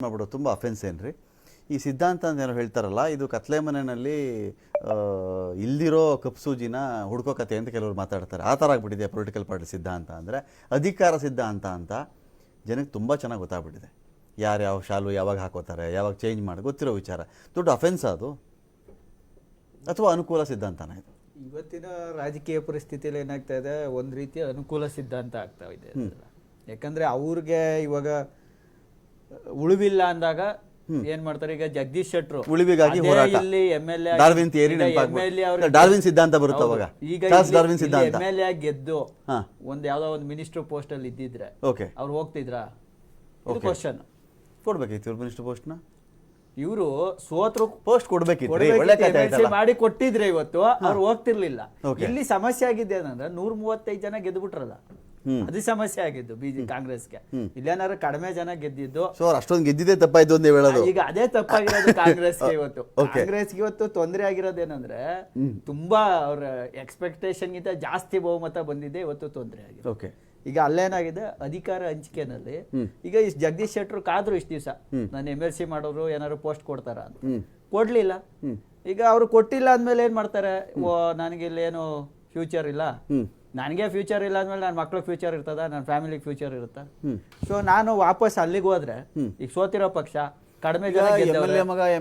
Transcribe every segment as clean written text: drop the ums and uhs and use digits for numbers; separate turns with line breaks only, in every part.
ಮಾಡ್ಬಿಡು ತುಂಬ ಅಫೆನ್ಸ್ ಏನ್ರಿ ಈ ಸಿದ್ಧಾಂತ ಅಂತ ಏನೋ ಹೇಳ್ತಾರಲ್ಲ ಇದು ಕತ್ಲೆ ಮನೆಯಲ್ಲಿ ಇಲ್ದಿರೋ ಕಪ್ಸೂಜಿನ ಹುಡ್ಕೋ ಕತೆ ಅಂತ ಕೆಲವರು ಮಾತಾಡ್ತಾರೆ ಆ ಥರ ಆಗ್ಬಿಟ್ಟಿದೆ ಪೊಲಿಟಿಕಲ್ ಪಾರ್ಟಿ ಸಿದ್ಧಾಂತ ಅಂದರೆ ಅಧಿಕಾರ ಸಿದ್ಧಾಂತ ಅಂತ ಜನಕ್ಕೆ ತುಂಬ ಚೆನ್ನಾಗಿ ಗೊತ್ತಾಗ್ಬಿಟ್ಟಿದೆ ಯಾರ್ಯಾವ ಶಾಲು ಯಾವಾಗ ಹಾಕೋತಾರೆ ಯಾವಾಗ ಚೇಂಜ್ ಮಾಡಿ ಗೊತ್ತಿರೋ ವಿಚಾರ ದೊಡ್ಡ ಅಫೆನ್ಸ್ ಅದು ಅಥವಾ ಅನುಕೂಲ ಸಿದ್ಧಾಂತನ ಇದು
ಇವತ್ತಿನ ರಾಜಕೀಯ ಪರಿಸ್ಥಿತಿಯಲ್ಲಿ ಏನಾಗ್ತಾ ಇದೆ ಒಂದು ರೀತಿಯ ಅನುಕೂಲ ಸಿದ್ಧಾಂತ ಆಗ್ತಾ ಇದೆ ಯಾಕಂದ್ರೆ ಅವ್ರಿಗೆ ಇವಾಗ ಉಳಿವಿಲ್ಲ ಅಂದಾಗ ಏನ್ ಮಾಡ್ತಾರೆ ಈಗ ಜಗದೀಶ್ ಶೆಟ್ರು
ಉಳಿವಿಗಾಗಿ
ಇಲ್ಲಿ MLA
ಡಾರ್ವಿನ್ ಸಿದ್ಧಾಂತ ಬರುತ್ತೆ ಅವಾಗ
ಈಗ MLA ಗೆದ್ದು ಒಂದ್ ಯಾವ್ದೋ ಒಂದು ಮಿನಿಸ್ಟರ್ ಪೋಸ್ಟ್ ಅಲ್ಲಿ ಇದ್ದಿದ್ರೆ ಅವ್ರು ಹೋಗ್ತಿದ್ರಾ ಕ್ವಶನ್
ಕೊಡ್ಬೇಕಿತ್ತು ಮಿನಿಸ್ಟರ್ ಪೋಸ್ಟ್ ನ
ಇವರು ಸೋತ್ರು
ಪೋಸ್ಟ್ ಕೊಡ್ಬೇಕಿತ್ತು
ಮಾಡಿ ಕೊಟ್ಟಿದ್ರೆ ಇವತ್ತು ಅವ್ರು ಹೋಗ್ತಿರ್ಲಿಲ್ಲ ಇಲ್ಲಿ ಸಮಸ್ಯೆ ಆಗಿದೆ ಏನಂದ್ರೆ 135 ಜನ ಗೆದ್ಬಿಟ್ರಲ್ಲ ಅದು ಸಮಸ್ಯೆ ಆಗಿದ್ದು ಕಾಂಗ್ರೆಸ್ಗೆ ಇಲ್ಲೇನಾದ್ರು ಕಡಿಮೆ ಜನ ಗೆದ್ದಿದ್ದು
ಅಷ್ಟೊಂದು ಗೆದ್ದಿದ್ದೇ ತಪ್ಪಾಯ್ತು ಅಂತ ಹೇಳೋದು
ಈಗ ಅದೇ ತಪ್ಪಾಗಿರೋದು ಕಾಂಗ್ರೆಸ್ಗೆ ಇವತ್ತು ತೊಂದರೆ ಆಗಿರೋದೇನಂದ್ರೆ ತುಂಬಾ ಅವ್ರ ಎಕ್ಸ್ಪೆಕ್ಟೇಷನ್ ಗಿಂತ ಜಾಸ್ತಿ ಬಹುಮತ ಬಂದಿದೆ ಇವತ್ತು ತೊಂದರೆ ಆಗಿದೆ ಈಗ ಅಲ್ಲೇನಾಗಿದೆ ಅಧಿಕಾರ ಹಂಚಿಕೆನಲ್ಲಿ ಈಗ ಇಷ್ಟು ಜಗದೀಶ್ ಶೆಟ್ರು ಕಾದ್ರು ಇಷ್ಟು ದಿವಸ ನಾನು MLC ಮಾಡೋರು ಏನಾದ್ರು ಪೋಸ್ಟ್ ಕೊಡ್ತಾರ ಅಂತ ಕೊಡ್ಲಿಲ್ಲ ಈಗ ಅವ್ರು ಕೊಟ್ಟಿಲ್ಲ ಅಂದ್ಮೇಲೆ ಏನ್ ಮಾಡ್ತಾರೆ ನನಗೆ ಇಲ್ಲೇನು ಫ್ಯೂಚರ್ ಇಲ್ಲ ನನಗೆ ಫ್ಯೂಚರ್ ಇಲ್ಲ ಅಂದ್ಮೇಲೆ ನನ್ನ ಮಕ್ಳಿಗೆ ಫ್ಯೂಚರ್ ಇರ್ತದ ನನ್ನ ಫ್ಯಾಮಿಲಿಗೆ ಫ್ಯೂಚರ್ ಇರುತ್ತಾ ಸೊ ನಾನು ವಾಪಸ್ ಅಲ್ಲಿಗೆ ಹೋದ್ರೆ ಈಗ ಸೋತಿರೋ ಪಕ್ಷ ಕಡಿಮೆ ಜನ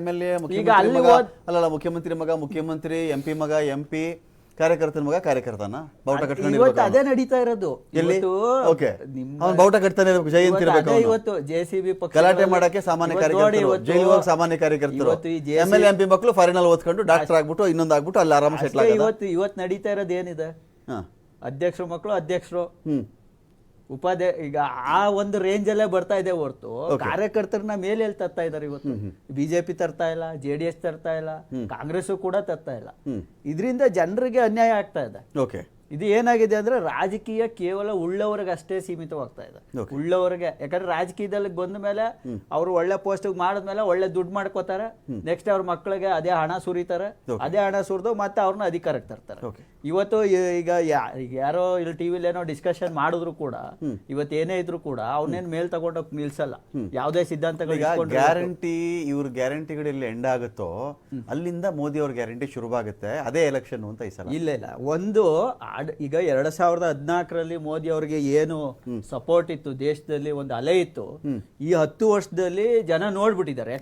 MLA ಈಗ ಅಲ್ಲಿ ಅಲ್ಲ ಮುಖ್ಯಮಂತ್ರಿ ಮಗ ಮುಖ್ಯಮಂತ್ರಿ MP ಮಗ MP ಕಾರ್ಯಕರ್ತನ ಮಗ ಕಾರ್ಯಕರ್ತನ ಬಾವುಟ ಕಟ್ಕೊಂಡು
ಅದೇ ನಡೀತಾ ಇರೋದು
ಬಾವುಟ ಕಟ್ತಾನೆ ಜಯಂತಿ
ಇವತ್ತು JCB ಪಕ್ಷ
ಗಲಾಟೆ ಮಾಡಕ್ಕೆ ಸಾಮಾನ್ಯ ಕಾರ್ಯಕರ್ತರು ಜೈಲು ಹೋಗಿ ಸಾಮಾನ್ಯ ಕಾರ್ಯಕರ್ತರು MLA MP ಮಕ್ಕಳು ಫಾರಿನ್ ಅಲ್ಲಿ ಓದ್ಕೊಂಡು ಡಾಕ್ಟರ್ ಆಗ್ಬಿಟ್ಟು ಇನ್ನೊಂದು ಆಗ್ಬಿಟ್ಟು ಅಲ್ಲಿ ಆರಾಮ ಸೆಟ್ಲ್
ಇವತ್ತು ನಡೀತಾ ಇರೋದು ಏನಿದೆ ಅಧ್ಯಕ್ಷರು ಮಕ್ಕಳು ಅಧ್ಯಕ್ಷರು ಈಗ ಆ ಒಂದು ರೇಂಜ್ ಅಲ್ಲೇ ಬರ್ತಾ ಇದೆ ಹೊರತು ಕಾರ್ಯಕರ್ತರನ್ನ ಮೇಲೆ ತರ್ತಾ ಇದಾರೆ ಇವತ್ತು ಬಿಜೆಪಿ ತರ್ತಾ ಇಲ್ಲ JDS ತರ್ತಾ ಇಲ್ಲ ಕಾಂಗ್ರೆಸ್ ಕೂಡ ತರ್ತಾ ಇಲ್ಲ ಇದರಿಂದ ಜನರಿಗೆ ಅನ್ಯಾಯ ಆಗ್ತಾ ಇದೆ ಇದು ಏನಾಗಿದೆ ಅಂದ್ರೆ ರಾಜಕೀಯ ಕೇವಲ ಉಳ್ಳವರಿಗೆ ಅಷ್ಟೇ ಸೀಮಿತವಾಗ್ತಾ ಇದೆ ಉಳ್ಳವರಿಗೆ ಯಾಕಂದ್ರೆ ರಾಜಕೀಯದಲ್ಲಿ ಬಂದ ಮೇಲೆ ಅವ್ರು ಒಳ್ಳೆ ಪೋಸ್ಟ್ ಮಾಡಿದ್ಮೇಲೆ ಒಳ್ಳೆ ದುಡ್ಡು ಮಾಡ್ಕೋತಾರೆ ನೆಕ್ಸ್ಟ್ ಅವ್ರ ಮಕ್ಕಳಿಗೆ ಅದೇ ಹಣ ಸುರಿತಾರೆ ಅದೇ ಹಣ ಸುರಿದು ಮತ್ತೆ ಅವ್ರನ್ನ ಅಧಿಕಾರಕ್ಕೆ ತರ್ತಾರೆ ಇವತ್ತು ಈಗ ಯಾರೋ ಇಲ್ಲಿ ಟಿವಿಲಿ ಏನೋ ಡಿಸ್ಕಷನ್ ಮಾಡಿದ್ರು ಕೂಡ ಇವತ್ತು ಏನೇ ಇದ್ರು ಕೂಡ ಅವನೇನ್ ಮೇಲ್ ತಗೊಂಡೋಗಿ ನಿಲ್ಸಲ್ಲ ಯಾವುದೇ ಸಿದ್ಧಾಂತಗಳು
ಗ್ಯಾರಂಟಿ ಇವ್ರ ಗ್ಯಾರಂಟಿಗಳು ಎಂಡ್ ಆಗುತ್ತೋ ಅಲ್ಲಿಂದ ಮೋದಿ ಅವ್ರ ಗ್ಯಾರಂಟಿ ಶುರುವಾಗುತ್ತೆ ಅದೇ ಎಲೆಕ್ಷನ್ ಅಂತ ಈ ಸಲ
ಇಲ್ಲ ಒಂದು ಈಗ 2014ರಲ್ಲಿ ಮೋದಿ ಅವರಿಗೆ ಏನು ಸಪೋರ್ಟ್ ಇತ್ತು ದೇಶದಲ್ಲಿ ಒಂದು ಅಲೆ ಇತ್ತು ಈ 10 ವರ್ಷದಲ್ಲಿ ಜನ ನೋಡ್ಬಿಟ್ಟಿದ್ದಾರೆ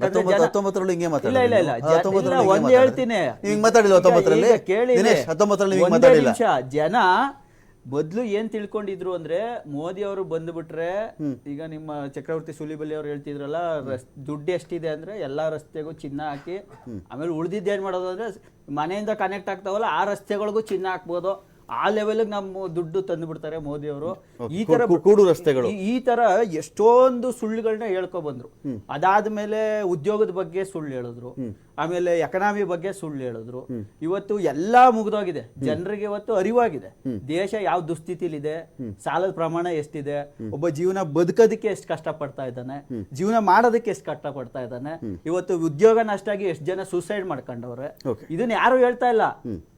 ಒಂದ್ ಹೇಳ್ತೀನಿ ಜನ ಮೊದ್ಲು ಏನ್ ತಿಳ್ಕೊಂಡಿದ್ರು ಅಂದ್ರೆ ಮೋದಿ ಅವರು ಬಂದ್ಬಿಟ್ರೆ ಈಗ ನಿಮ್ಮ ಚಕ್ರವರ್ತಿ ಸುಲಿಬಲಿ ಅವ್ರು ಹೇಳ್ತಿದ್ರಲ್ಲ ದುಡ್ಡು ಎಷ್ಟಿದೆ ಅಂದ್ರೆ ಎಲ್ಲಾ ರಸ್ತೆಗೂ ಚಿನ್ನ ಹಾಕಿ ಆಮೇಲೆ ಉಳಿದಿದ್ದು ಏನ್ ಮಾಡೋದು ಅಂದ್ರೆ ಮನೆಯಿಂದ ಕನೆಕ್ಟ್ ಆಗ್ತಾವಲ್ಲ ಆ ರಸ್ತೆಗಳಿಗೂ ಚಿನ್ನ ಹಾಕ್ಬೋದು ಆ ಲೆವೆಲ್ ನಮ್ಮ ದುಡ್ಡು ತಂದು ಬಿಡ್ತಾರೆ ಮೋದಿ ಅವರು ಈ ತರ ಎಷ್ಟೊಂದು ಸುಳ್ಳುಗಳನ್ನ ಹೇಳ್ಕೊ ಬಂದ್ರು ಅದಾದ್ಮೇಲೆ ಉದ್ಯೋಗದ ಬಗ್ಗೆ ಸುಳ್ಳು ಹೇಳಿದ್ರು ಆಮೇಲೆ ಎಕನಾಮಿ ಬಗ್ಗೆ ಸುಳ್ಳು ಹೇಳಿದ್ರು ಇವತ್ತು ಎಲ್ಲಾ ಮುಗಿದೋಗಿದೆ ಜನರಿಗೆ ಇವತ್ತು ಅರಿವಾಗಿದೆ ದೇಶ ಯಾವ ದುಸ್ಥಿತಿಲಿದೆ ಸಾಲದ ಪ್ರಮಾಣ ಎಷ್ಟಿದೆ ಒಬ್ಬ ಜೀವನ ಬದುಕೋದಕ್ಕೆ ಎಷ್ಟು ಕಷ್ಟ ಪಡ್ತಾ ಇದ್ದಾನೆ ಜೀವನ ಮಾಡೋದಕ್ಕೆ ಎಷ್ಟು ಕಷ್ಟ ಪಡ್ತಾ ಇದ್ದಾನೆ ಇವತ್ತು ಉದ್ಯೋಗ ನಷ್ಟ ಆಗಿ ಎಷ್ಟು ಜನ ಸೂಸೈಡ್ ಮಾಡ್ಕೊಂಡವ್ರೆ ಇದನ್ನ ಯಾರು ಹೇಳ್ತಾ ಇಲ್ಲ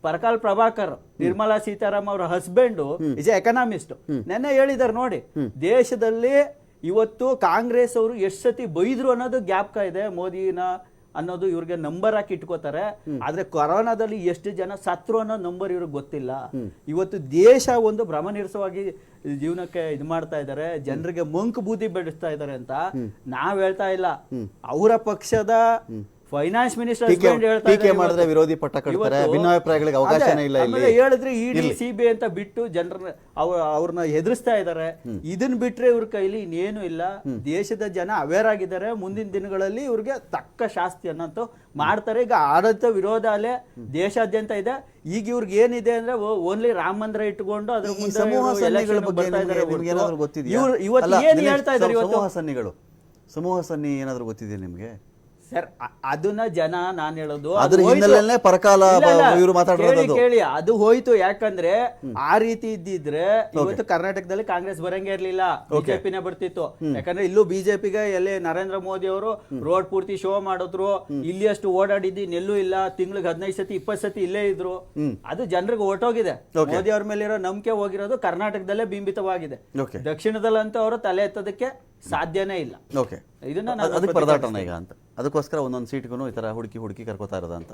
ಪರಕಾಲ್ ಪ್ರಭಾಕರ್ ನಿರ್ಮಲಾ ಸೀತಾರಾಮ್ ಅವರ ಹಸ್ಬೆಂಡ್ ಇಸ್ ಎಕನಾಮಿಸ್ಟ್ ನೆನ್ನೆ ಹೇಳಿದಾರೆ ನೋಡಿ ದೇಶದಲ್ಲಿ ಇವತ್ತು ಕಾಂಗ್ರೆಸ್ ಅವರು ಎಷ್ಟು ಸತಿ ಬೈದ್ರು ಅನ್ನೋದು ಜ್ಞಾಪಕ ಇದೆ ಮೋದಿನ ಅನ್ನೋದು ಇವ್ರಿಗೆ ನಂಬರ್ ಹಾಕಿ ಇಟ್ಕೋತಾರೆ ಆದ್ರೆ ಕೊರೋನಾದಲ್ಲಿ ಎಷ್ಟು ಜನ ಸತ್ರು ಅನ್ನೋ ನಂಬರ್ ಇವ್ರಿಗೆ ಗೊತ್ತಿಲ್ಲ ಇವತ್ತು ದೇಶ ಒಂದು ಭ್ರಮನಿರಸವಾಗಿ ಜೀವನಕ್ಕೆ ಇದು ಮಾಡ್ತಾ ಇದಾರೆ ಜನರಿಗೆ ಮಂಕು ಬೂದಿ ಬೆಳೆಸ್ತಾ ಇದಾರೆ ಅಂತ ನಾವ್ ಹೇಳ್ತಾ ಇಲ್ಲ ಅವರ ಪಕ್ಷದ ಫೈನಾನ್ಸ್ ಮಿನಿಸ್ಟರ್
ಮಾಡಿದ್ರೆ ವಿರೋಧಿ ಪಟ್ಟ ಕಟ್ತಾರೆ ಭಿನ್ನಾಭಿಪ್ರಾಯಗಳಿಗೆ ಅವಕಾಶನೇ ಇಲ್ಲ
ಹೇಳಿದ್ರೆ ಇಡಿ CBI ಅಂತ ಬಿಟ್ಟು ಜನರನ್ನ ಅವ್ರನ್ನ ಎದುರಿಸ್ತಾ ಇದಾರೆ ಇದನ್ ಬಿಟ್ರೆ ಇವ್ರ ಕೈಲಿ ಇನ್ನೇನು ಇಲ್ಲ ದೇಶದ ಜನ ಅವೇರ್ ಆಗಿದ್ದಾರೆ ಮುಂದಿನ ದಿನಗಳಲ್ಲಿ ಇವ್ರಿಗೆ ತಕ್ಕ ಶಾಸ್ತಿ ಅನ್ನಂತೂ ಮಾಡ್ತಾರೆ ಈಗ ಆಡಳಿತ ವಿರೋಧ ಅಲ್ಲೇ ದೇಶಾದ್ಯಂತ ಇದೆ ಈಗ ಇವ್ರಿಗೆ ಏನಿದೆ ಅಂದ್ರೆ ಓನ್ಲಿ ರಾಮ ಮಂದಿರ ಇಟ್ಕೊಂಡು ಅದ್ರ
ಸಮೂಹ ಸನ್ನಿ ಏನಾದ್ರು ಗೊತ್ತಿದೆ ನಿಮ್ಗೆ
ಸರ್ ಅದನ್ನ ಜನ ನಾನ್ ಹೇಳೋದು
ಅದ್ರ
ಅದು ಹೋಯ್ತು.
ಹಿನ್ನೆಲೆಯಲ್ಲೇ ಪರಕಾಲ
ಇಲ್ಲ, ಇಲ್ಲ.
ಇವ್ರು ಮಾತಾಡ್ತಿರೋದು.
ಕೇಳಿ ಅದು ಹೋಯ್ತು. ಯಾಕಂದ್ರೆ ಆ ರೀತಿ ಇದ್ದಿದ್ರೆ ಇವತ್ತು ಕರ್ನಾಟಕದಲ್ಲಿ ಕಾಂಗ್ರೆಸ್ ಬರಂಗೇ ಇರ್ಲಿಲ್ಲ, ಬಿಜೆಪಿನೇ ಬರ್ತಿತ್ತು. ಯಾಕಂದ್ರೆ ಇಲ್ಲೂ ಬಿಜೆಪಿಗೆ ಎಲ್ಲಿ ನರೇಂದ್ರ ಮೋದಿ ಅವರು ರೋಡ್ ಪೂರ್ತಿ ಶೋ ಮಾಡಿದ್ರು, ಇಲ್ಲಿ ಅಷ್ಟು ಓಡಾಡಿದ್ದು ನೆಲ್ಲೂ ಇಲ್ಲ, ತಿಂಗಳಿಗೆ 15 ಸತಿ 20 ಸತಿ ಇಲ್ಲೇ ಇದ್ರು. ಅದು ಜನರಿಗೆ ಹೊರಟೋಗಿದೆ. ಮೋದಿ ಅವ್ರ ಮೇಲೆ ಇರೋ ನಂಬಿಕೆ ಹೋಗಿರೋದು ಕರ್ನಾಟಕದಲ್ಲೇ ಬಿಂಬಿತವಾಗಿದೆ. ದಕ್ಷಿಣದಲ್ಲಂತೂ ಅವರು ತಲೆ ಎತ್ತೋದಕ್ಕೆ ಸಾಧ್ಯನೇ ಇಲ್ಲ.
ಓಕೆ, ಇದನ್ನ ಅದಕ್ಕೆ ಪರದಾಟನ ಈಗ ಅಂತ, ಅದಕ್ಕೋಸ್ಕರ ಒಂದೊಂದು ಸೀಟ್ಗೂ ಈ ತರ ಹುಡುಕಿ ಕರ್ಕೋತಾ ಇರೋದಂತ.